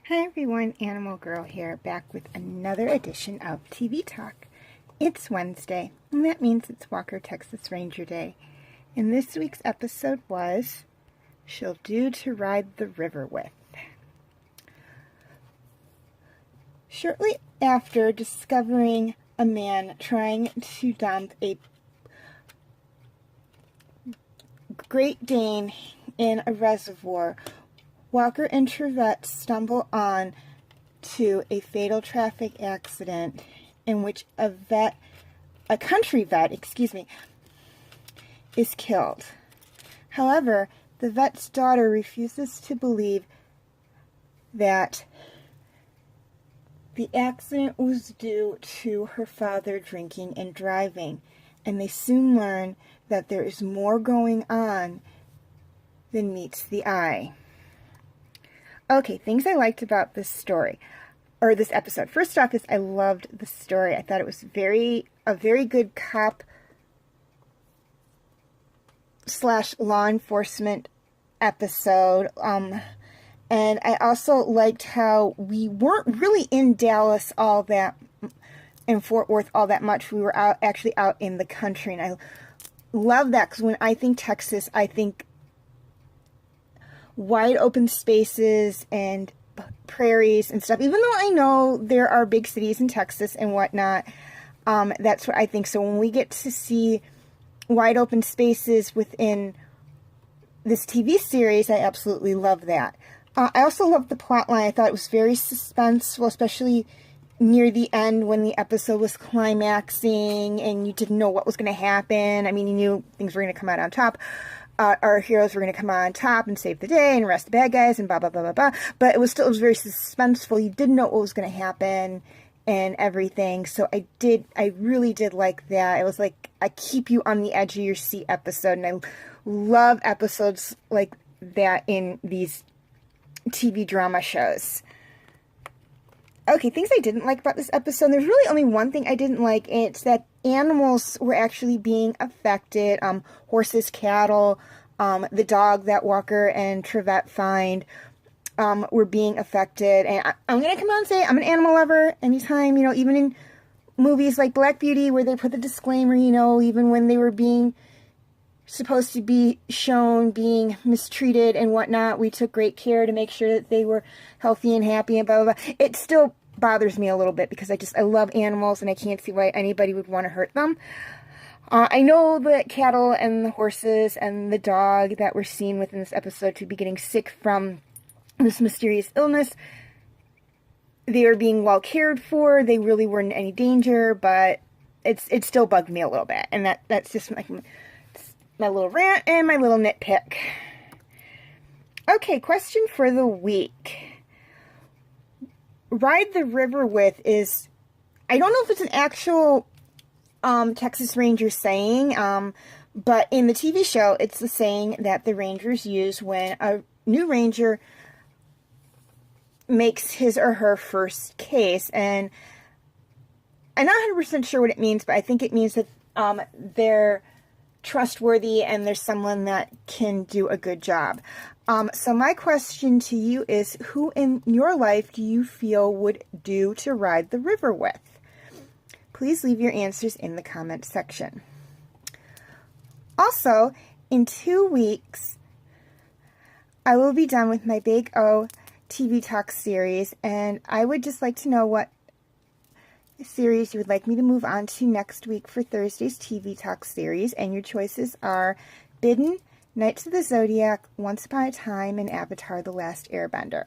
Hi everyone, Animal Girl here, back with another edition of TV Talk. It's Wednesday, and that means it's Walker Texas Ranger Day. And this week's episode was, She'll Do to Ride the River With. Shortly after discovering a man trying to dump a Great Dane in a reservoir, Walker and Trivette stumble on to a fatal traffic accident in which a country vet, is killed. However, the vet's daughter refuses to believe that the accident was due to her father drinking and driving, and they soon learn that there is more going on than meets the eye. Okay, things I liked about this story, or this episode. First off is I loved the story. I thought it was a very good cop / law enforcement episode. And I also liked how we weren't really in Dallas in Fort Worth all that much. We were actually out in the country, and I love that because when I think Texas, I think wide open spaces and prairies and stuff. Even though I know there are big cities in Texas and whatnot, that's what I think. So when we get to see wide open spaces within this TV series, I absolutely love that. I also loved the plot line. I thought it was very suspenseful, especially near the end when the episode was climaxing and you didn't know what was going to happen. I mean, you knew things were going to come out on top. Our heroes were going to come on top and save the day and arrest the bad guys and blah, blah, blah, blah, blah. But it was very suspenseful. You didn't know what was going to happen and everything. So I really did like that. It was like I keep you on the edge of your seat episode. And I love episodes like that in these TV drama shows. Okay, things I didn't like about this episode. There's really only one thing I didn't like. It's that animals were actually being affected. Horses, cattle, the dog that Walker and Trivette find were being affected. And I'm going to come out and say I'm an animal lover. Anytime, even in movies like Black Beauty where they put the disclaimer, even when they were supposed to be shown being mistreated and whatnot, we took great care to make sure that they were healthy and happy and blah, blah, blah. It still bothers me a little bit because I love animals and I can't see why anybody would want to hurt them. I know the cattle and the horses and the dog that were seen within this episode to be getting sick from this mysterious illness. They were being well cared for. They really weren't in any danger, but it still bugged me a little bit. And that's just my little rant and my little nitpick. Okay, question for the week. Ride the River With is, I don't know if it's an actual Texas Ranger saying, but in the TV show, it's the saying that the Rangers use when a new Ranger makes his or her first case. And I'm not 100% sure what it means, but I think it means that they're trustworthy and there's someone that can do a good job. So my question to you is, who in your life do you feel would do to ride the river with? Please leave your answers in the comment section. Also, in 2 weeks, I will be done with my Big O TV Talk series, and I would just like to know what series you would like me to move on to next week for Thursday's TV Talk series, and your choices are Bidden, Knights of the Zodiac, Once Upon a Time, and Avatar: The Last Airbender.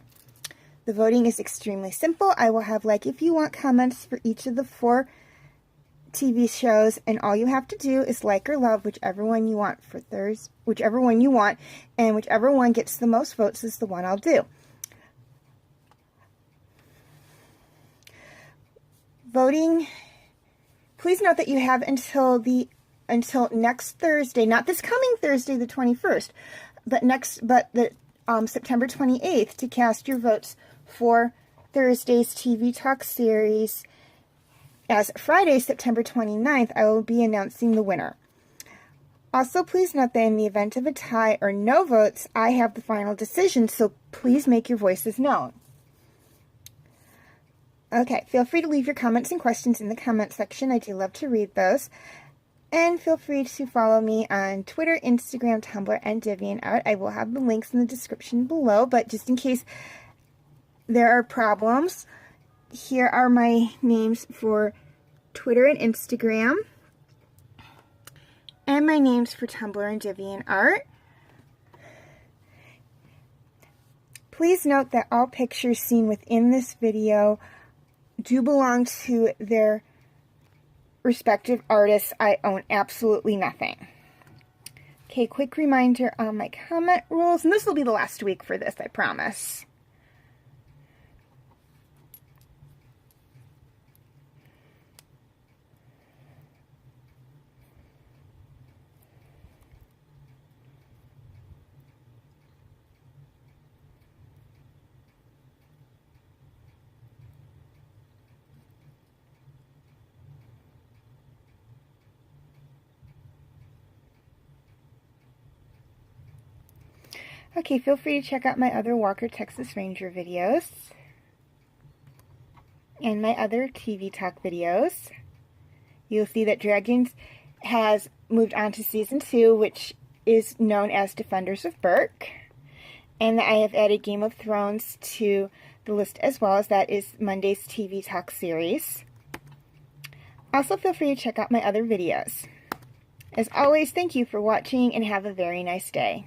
The voting is extremely simple. I will have if you want comments for each of the 4 TV shows, and all you have to do is like or love whichever one you want for Thursday, whichever one you want, and whichever one gets the most votes is the one I'll do. Voting, please note that you have until next Thursday, not this coming Thursday, the 21st, but the September 28th to cast your votes for Thursday's TV Talk series. As Friday, September 29th, I will be announcing the winner. Also, please note that in the event of a tie or no votes, I have the final decision, so please make your voices known. Okay, feel free to leave your comments and questions in the comment section. I do love to read those. And feel free to follow me on Twitter, Instagram, Tumblr, and DeviantArt. I will have the links in the description below, but just in case there are problems, here are my names for Twitter and Instagram, and my names for Tumblr and DeviantArt. Please note that all pictures seen within this video do belong to their respective artists. I own absolutely nothing. Okay, quick reminder on my comment rules, and this will be the last week for this, I promise. Okay, feel free to check out my other Walker Texas Ranger videos and my other TV Talk videos. You'll see that Dragons has moved on to Season 2, which is known as Defenders of Burke. And I have added Game of Thrones to the list as well, as that is Monday's TV Talk series. Also, feel free to check out my other videos. As always, thank you for watching and have a very nice day.